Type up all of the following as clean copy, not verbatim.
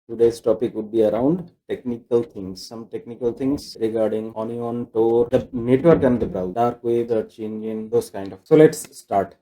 Today's topic would be around technical things, some technical things regarding Onion, Tor, the network and the browser, dark web, search engine, those kind of. So let's start.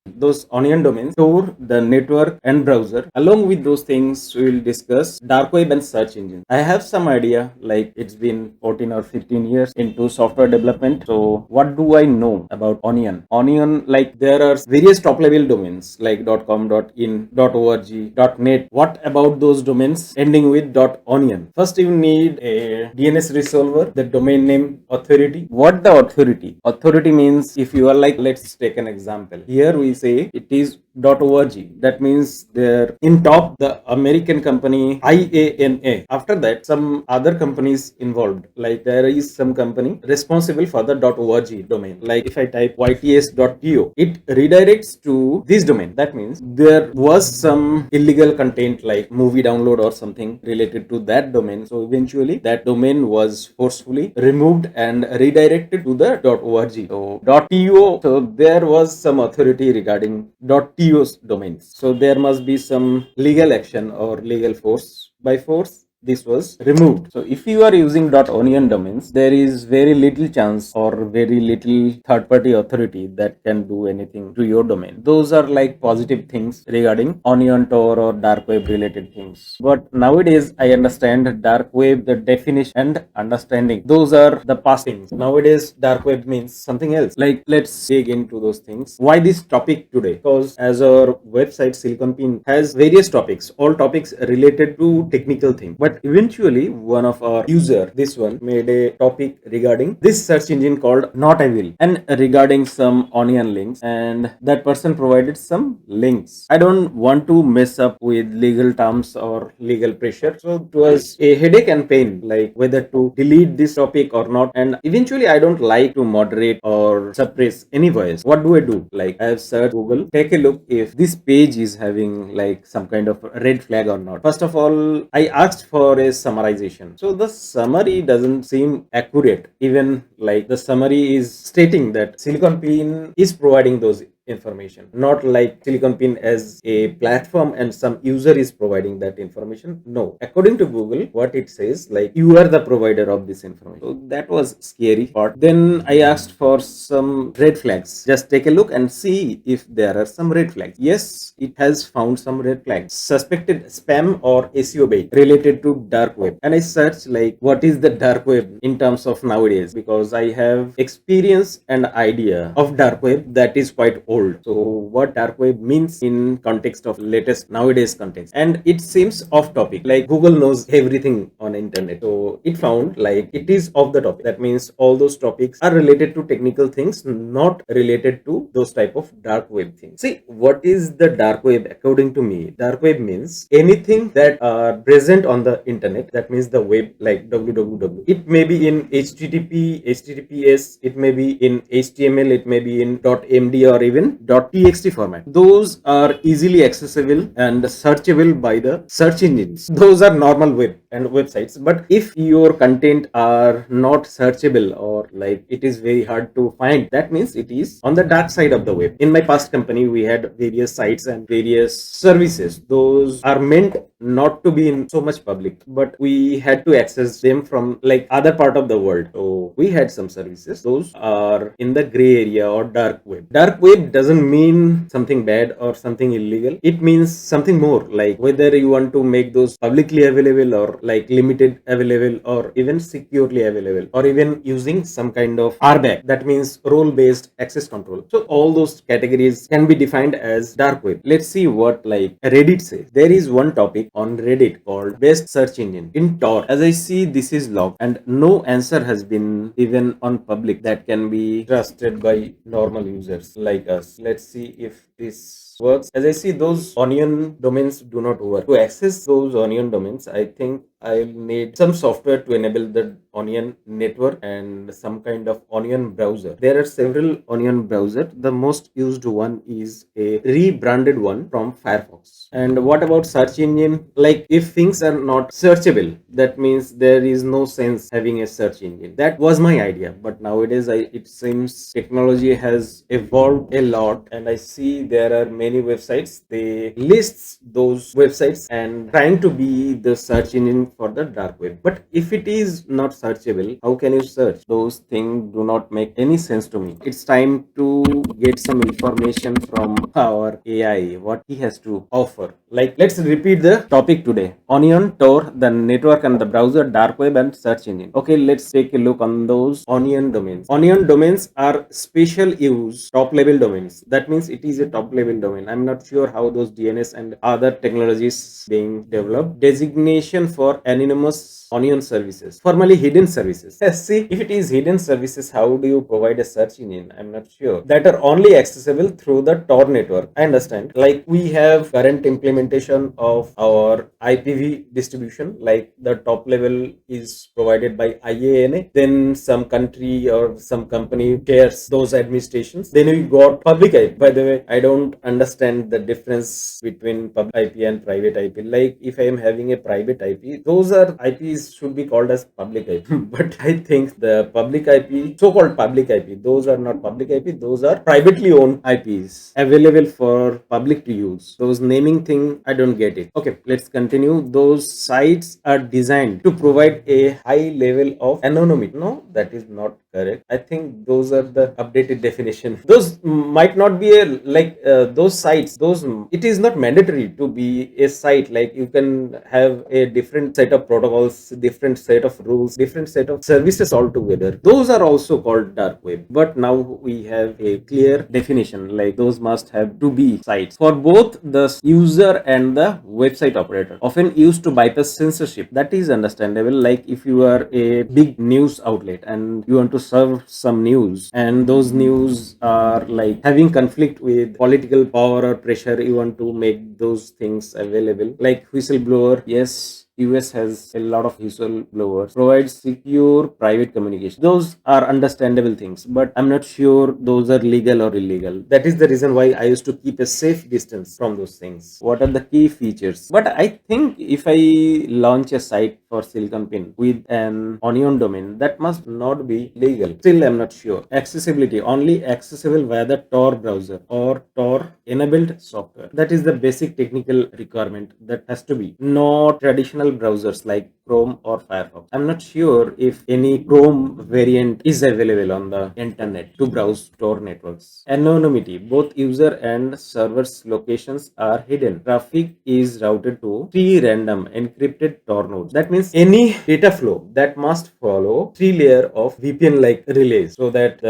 Those onion domains, Tor, the network and browser. Along with those things, we will discuss dark web and search engine. I have some idea, like it's been 14 or 15 years into software development. So what do I know about onion? Onion, like there are various top level domains like .com, .in, .org, .net. What about those domains ending with .onion? First, you need a DNS resolver, the domain name authority. What the authority? Authority means if you are like, let's take an example. Here we say it is .org. That means they're in top the American company IANA. After that, some other companies involved. Like there is some company responsible for the .org domain. Like if I type yts.to, it redirects to this domain. That means there was some illegal content like movie download or something related to that domain. So eventually that domain was forcefully removed and redirected to the .org. So .to, so there was some authority regarding .to's domains. So there must be some legal action or legal force. By force, this was removed. So if you are using .onion domains, there is very little chance or very little third-party authority that can do anything to your domain. Those are like positive things regarding onion, Tor, or dark web related things. But nowadays, I understand dark web, the definition and understanding. Those are the past things. Nowadays, dark web means something else. Like let's dig into those things. Why this topic today? Because as our website Silicon Pin has various topics, all topics related to technical things. But eventually one of our user, this one, made a topic regarding this search engine called Not I Will, and regarding some onion links, and that person provided some links. I don't want to mess up with legal terms or legal pressure, so it was a headache and pain, like whether to delete this topic or not. And eventually I don't like to moderate or suppress any voice. What do I do? Like I have searched Google, take a look if this page is having like some kind of red flag or not. First of all, I asked for a summarization. So the summary doesn't seem accurate. Even like the summary is stating that Silicon Pin is providing those information, not like Silicon Pin as a platform and some user is providing that information. No, according to Google, what it says, like you are the provider of this information. So that was scary part. Then I asked for some red flags. Just take a look and see if there are some red flags. Yes, it has found some red flags. Suspected spam or SEO bait related to dark web. And I searched like what is the dark web in terms of nowadays, because I have experience and idea of dark web that is quite old. So what dark web means in context of latest nowadays context, and it seems off topic. Like Google knows everything on internet, so it found like it is off the topic. That means all those topics are related to technical things, not related to those type of dark web things. See, what is the dark web according to me? Dark web means anything that are present on the internet. That means the web, like www. It may be in HTTP, HTTPS, it may be in HTML, it may be in .md or even .txt format. Those are easily accessible and searchable by the search engines. Those are normal web and websites. But if your content are not searchable or like it is very hard to find, that means it is on the dark side of the web. In my past company, we had various sites and various services. Those are meant not to be in so much public, but we had to access them from like other part of the world. So we had some services. Those are in the gray area or dark web. Dark web doesn't mean something bad or something illegal. It means something more, like whether you want to make those publicly available or like limited available or even securely available, or even using some kind of RBAC, that means role based access control. So all those categories can be defined as dark web. Let's see what like Reddit says. There is one topic on Reddit called best search engine in Tor. As I see, this is locked and no answer has been even on public that can be trusted by normal users like us. Let's see if this works. As I see, those onion domains do not work. To access those onion domains, I think I'll need some software to enable the onion network and some kind of onion browser. There are several onion browsers. The most used one is a rebranded one from Firefox. And what about search engine? Like if things are not searchable, that means there is no sense having a search engine. That was my idea, but nowadays it seems technology has evolved a lot, and I see there are many many websites, they lists those websites and trying to be the search engine for the dark web. But if it is not searchable, how can you search? Those things do not make any sense to me. It's time to get some information from our AI, what he has to offer. Like, let's repeat the topic today: Onion, Tor, the network and the browser, dark web and search engine. Okay, let's take a look on those onion domains. Onion domains are special use top level domains. That means it is a top level domain. I'm not sure how those DNS and other technologies being developed. Designation for anonymous onion services, formerly hidden services. Yes, see, if it is hidden services, how do you provide a search engine? I'm not sure. That are only accessible through the Tor network. I understand. Like, we have current implementation of our IPv distribution, like the top level is provided by IANA, then some country or some company shares those administrations, then we got public IP. By the way, I don't understand the difference between public IP and private IP. Like, if I am having a private IP, those are IPs should be called as public IP. But I think the public IP, so-called public IP, those are not public IP, those are privately owned IPs available for public to use. Those naming thing, I don't get it. Okay, let's continue. Those sites are designed to provide a high level of anonymity. No, that is not correct. I think those are the updated definition. Those might not be a like those sites. Those it is not mandatory to be a site. Like, you can have a different set of protocols, different set of rules, different set of services altogether. Those are also called dark web. But now we have a clear definition. Like, those must have to be sites for both the user and the website operator. Often used to bypass censorship. That is understandable. Like, if you are a big news outlet and you want to serve some news, and those news are like having conflict with political power or pressure, you want to make those things available. Like whistleblower, yes, US has a lot of whistleblowers, provides secure private communication. Those are understandable things, but I'm not sure those are legal or illegal. That is the reason why I used to keep a safe distance from those things. What are the key features? But I think if I launch a site for Silicon Pin with an onion domain, that must not be legal. Still, I'm not sure. Accessibility, only accessible via the Tor browser or Tor enabled software. That is the basic technical requirement that has to be. Not traditional browsers like Chrome or Firefox. I'm not sure if any Chrome variant is available on the internet to browse Tor networks. Anonymity, both user and server's locations are hidden. Traffic is routed to 3 random encrypted Tor nodes. That means any data flow that must follow 3 layer of VPN like relays, so that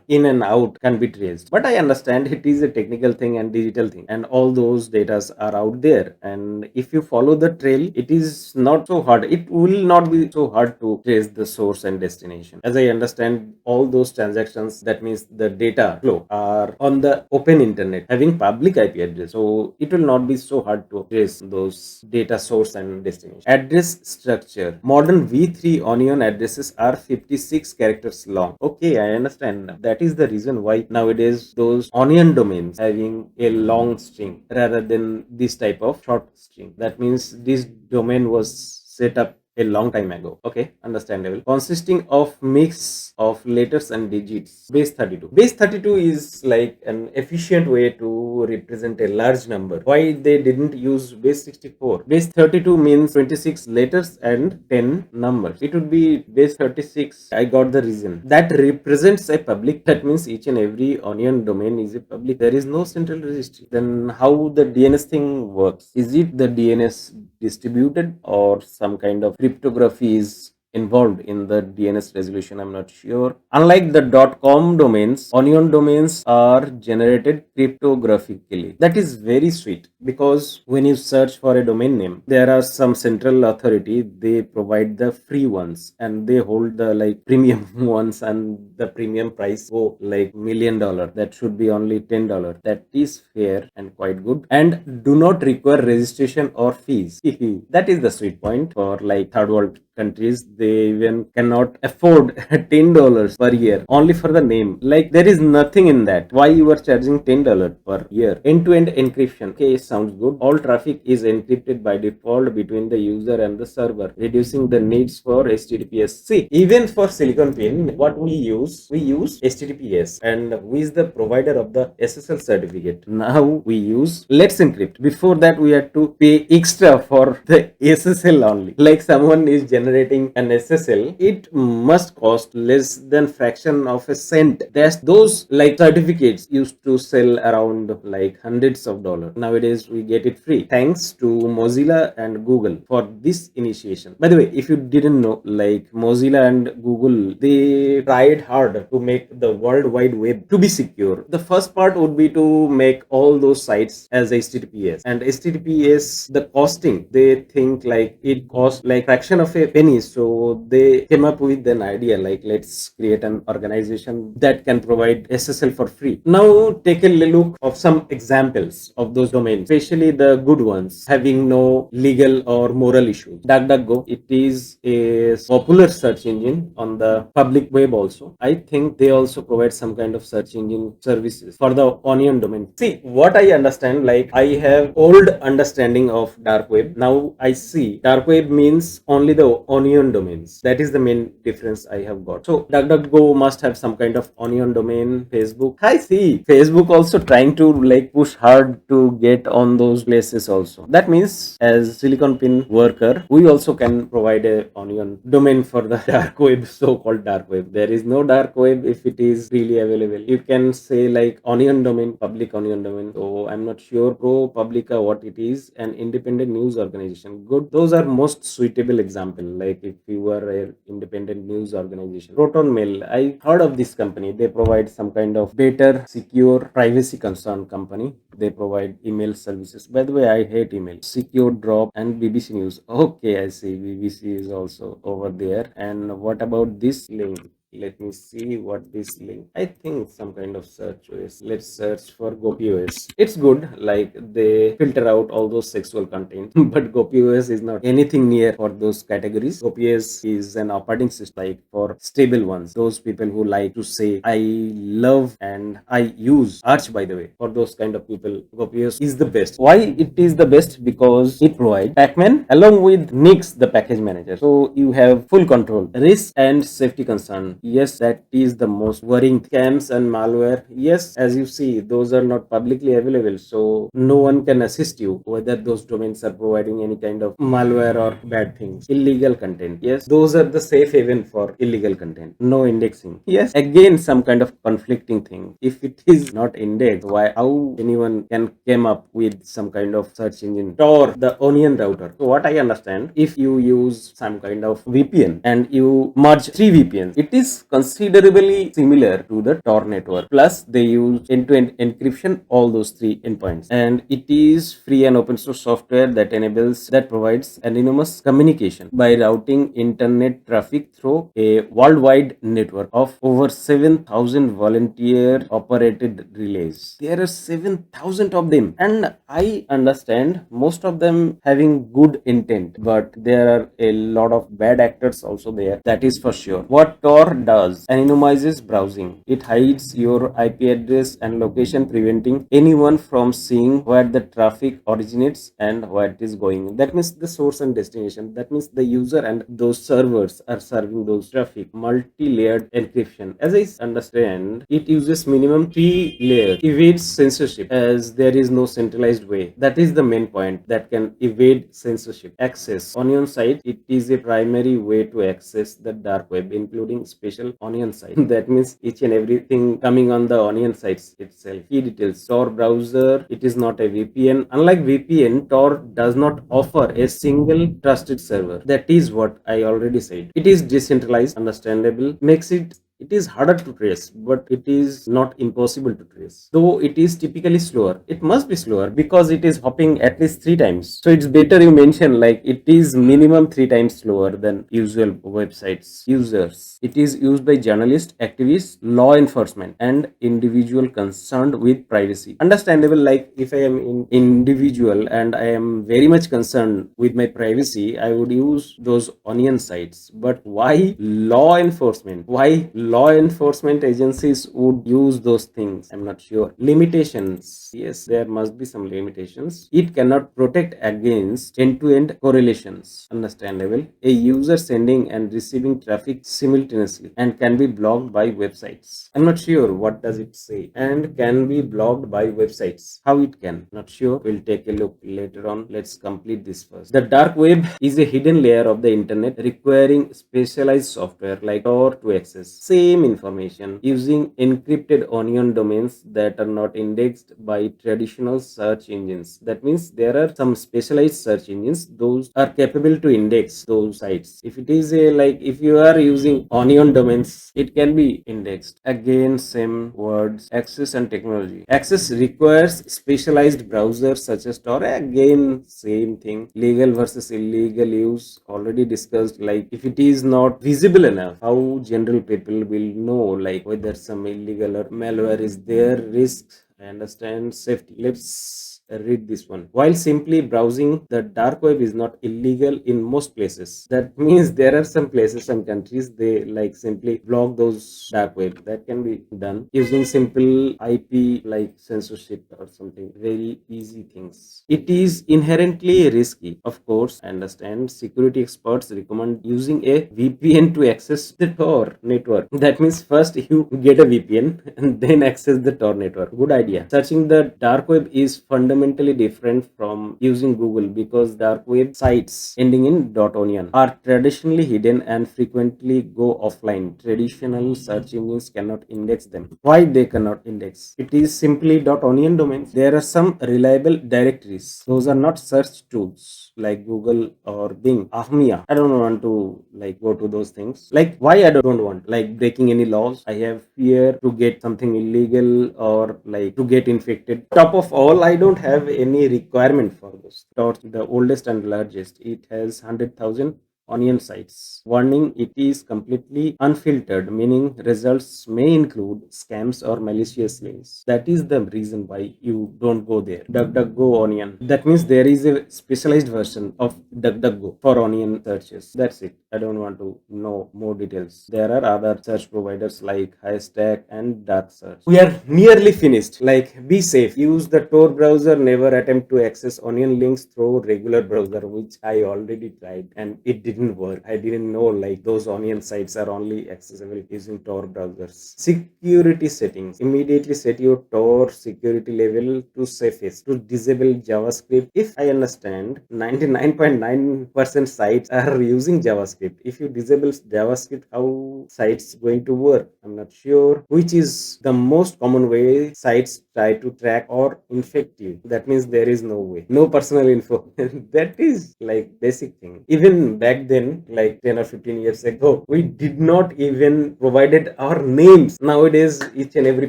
in and out can be traced. But I understand it is a technical thing and digital thing, and all those data are out there, and if you follow the trail, it is not so hard. It will not be so hard to trace the source and destination. As I understand, all those transactions, that means the data flow, are on the open internet having public IP address, so it will not be so hard to trace those data source and destination. Address structure, modern v3 onion addresses are 56 characters long. Okay, I understand. That is the reason why nowadays those onion domains having a long string rather than this type of short string. That means this domain was set up a long time ago. Okay, understandable. Consisting of mix of letters and digits. Base 32. Base 32 is like an efficient way to represent a large number. Why they didn't use base 64? Base 32 means 26 letters and 10 numbers. It would be base 36. I got the reason. That represents a public. That means each and every onion domain is a public. There is no central registry. Then how the DNS thing works? Is it the DNS distributed or some kind of cryptography is involved in the DNS resolution? I'm not sure. Unlike the .com domains, onion domains are generated cryptographically. That is very sweet, because when you search for a domain name, there are some central authority, they provide the free ones and they hold the like premium ones, and the premium price go like $1,000,000. That should be only $10. That is fair and quite good, and do not require registration or fees. That is the sweet point for like third world countries, they even cannot afford $10 per year only for the name. Like there is nothing in that. Why you are charging $10 per year? End-to-end encryption. Okay, sounds good. All traffic is encrypted by default between the user and the server, reducing the needs for HTTPS. See, even for Silicon Pin, what we use HTTPS, and who is the provider of the SSL certificate? Now we use Let's Encrypt. Before that, we had to pay extra for the SSL only. Like someone is generating an SSL, it must cost less than fraction of a cent. That's those like certificates used to sell around like hundreds of dollars. Nowadays we get it free thanks to Mozilla and Google for this initiation. By the way, if you didn't know, like Mozilla and Google, they tried hard to make the World Wide Web to be secure. The first part would be to make all those sites as HTTPS, and HTTPS, the costing, they think like it costs like fraction of a penny, so they came up with an idea like let's create an organization that can provide SSL for free. Now take a look of some examples of those domains, especially the good ones having no legal or moral issues. DuckDuckGo, it is a popular search engine on the public web also. I think they also provide some kind of search engine services for the onion domain. See, what I understand, like I have old understanding of dark web. Now I see dark web means only the onion domains. That is the main difference I have got. So DuckDuckGo must have some kind of onion domain. Facebook, I see Facebook also trying to like push hard to get on those places also. That means as Silicon Pin worker, we also can provide a onion domain for the dark web, so-called dark web. There is no dark web if it is really available. You can say like onion domain, public onion domain. So I'm not sure ProPublica what it is, an independent news organization. Good. Those are most suitable example. Like if you are an independent news organization. Proton Mail, I heard of this company. They provide some kind of better, secure, privacy concerned company. They provide email services. By the way, I hate email. Secure Drop and BBC News. Okay, I see. BBC is also over there. And what about this link? Let me see what this link. I think some kind of search OS. Let's search for gopios. It's good. Like they filter out all those sexual content, but gopios is not anything near for those categories. Gopios is an operating system like for stable ones. Those people who like to say I love and I use Arch. By the way, for those kind of people, gopios is the best. Why it is the best? Because it provides Pacman along with Nix, the package manager. So you have full control, risk and safety concern. Yes, that is the most worrying. Scams and malware, yes, as you see, those are not publicly available, so no one can assist you whether those domains are providing any kind of malware or bad things. Illegal content, yes, those are the safe haven for illegal content. No indexing, yes, again some kind of conflicting thing. If it is not indexed, why, how anyone can come up with some kind of search engine? Tor, the onion router. So what I understand, if you use some kind of VPN and you merge 3 VPNs, it is considerably similar to the Tor network. Plus, they use end-to-end encryption, all those 3 endpoints, and it is free and open source software that provides anonymous communication by routing internet traffic through a worldwide network of over 7,000 volunteer operated relays. There are 7,000 of them, and I understand most of them having good intent, but there are a lot of bad actors also there. That is for sure. What Tor does anonymizes browsing. It hides your IP address and location, preventing anyone from seeing where the traffic originates and where it is going. That means the source and destination. That means the user and those servers are serving those traffic. Multi-layered encryption. As I understand, it uses minimum 3 layers. Evades censorship as there is no centralized way. That is the main point that can evade censorship. Access. Onion site, it is a primary way to access the dark web, including special onion site. That means each and everything coming on the onion sites itself. Key details. Tor browser, it is not a VPN. Unlike VPN, Tor does not offer a single trusted server. That is what I already said. It is decentralized, understandable, makes it It is harder to trace, but it is not impossible to trace. Though it is typically slower. It must be slower because it is hopping at least 3 times. So it's better you mention like it is minimum 3 times slower than usual websites users. It is used by journalists, activists, law enforcement, and individual concerned with privacy. Understandable, like if I am in individual and I am very much concerned with my privacy, I would use those onion sites. But why law enforcement? Why law enforcement agencies would use those things? I'm not sure. Limitations. Yes, there must be some limitations. It cannot protect against end-to-end correlations. Understandable. A user sending and receiving traffic simultaneously and can be blocked by websites. I'm not sure what does it say. And can be blocked by websites. How it can? Not sure. We'll take a look later on. Let's complete this first. The dark web is a hidden layer of the internet requiring specialized software like Tor to access same information using encrypted onion domains that are not indexed by traditional search engines. That means there are some specialized search engines, those are capable to index those sites. If it is a like if you are using onion domains, it can be indexed. Again, same words, access and technology. Access requires specialized browsers such as Tor. Again, same thing. Legal versus illegal use, already discussed. Like if it is not visible enough, how general people will know like whether some illegal or malware is there. Risks, I understand. Safety, let's read this one. While simply browsing the dark web is not illegal in most places, that means there are some places, some countries, they like simply block those dark web. That can be done using simple IP like censorship or something. Very easy things. It is inherently risky, of course. I understand. Security experts recommend using a VPN to access the Tor network. That means first you get a VPN and then access the Tor network. Good idea. Searching the dark web is fundamentally different from using Google because dark web sites ending in .onion are traditionally hidden and frequently go offline. Traditional search engines cannot index them. Why they cannot index? It is simply .onion domains. There are some reliable directories. Those are not search tools like Google or Bing. Ahmia. I don't want to like go to those things. Like why I don't want like breaking any laws. I have fear to get something illegal or like to get infected. Top of all, I don't have any requirement for this. The oldest and largest, it has 100,000 onion sites. Warning, it is completely unfiltered, meaning results may include scams or malicious links. That is the reason why you don't go there. DuckDuckGo Onion. That means there is a specialized version of DuckDuckGo for onion searches. That's it. I don't want to know more details. There are other search providers like Haystack and Dark Search. We are nearly finished. Like, be safe. Use the Tor browser. Never attempt to access onion links through regular browser, which I already tried and it didn't work. I didn't know like those onion sites are only accessible using Tor browsers. Security settings. Immediately set your Tor security level to safest to disable JavaScript. If I understand, 99.9% sites are using JavaScript. If you disable JavaScript, how sites going to work? I'm not sure. Which is the most common way sites try to track or infect you. That means there is no way. No personal info. That is like basic thing. Even back then, like 10 or 15 years ago, we did not even provided our names. Nowadays, each and every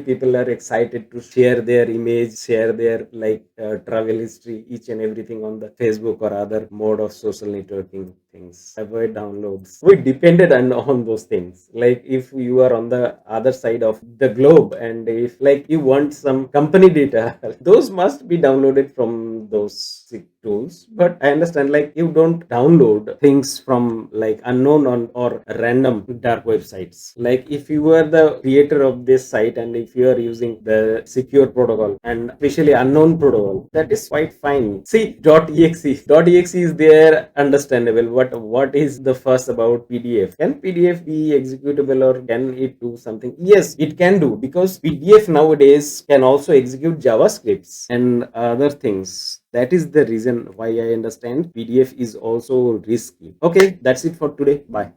people are excited to share their image, share their like travel history, each and everything on the Facebook or other mode of social networking things. Avoid downloads. We depended on those things. Like if you are on the other side of the globe and if like you want some company data, those must be downloaded from those tools. But I understand like you don't download things from like unknown or random dark websites. Like if you are the creator of this site and if you are using the secure protocol and especially unknown protocol, that is quite fine. See, .exe is there, understandable. What is the fuss about PDF? Can PDF be executable or can it do something? Yes, it can do because PDF nowadays can also execute JavaScripts and other things. That is the reason why I understand PDF is also risky. Okay, that's it for today. Bye.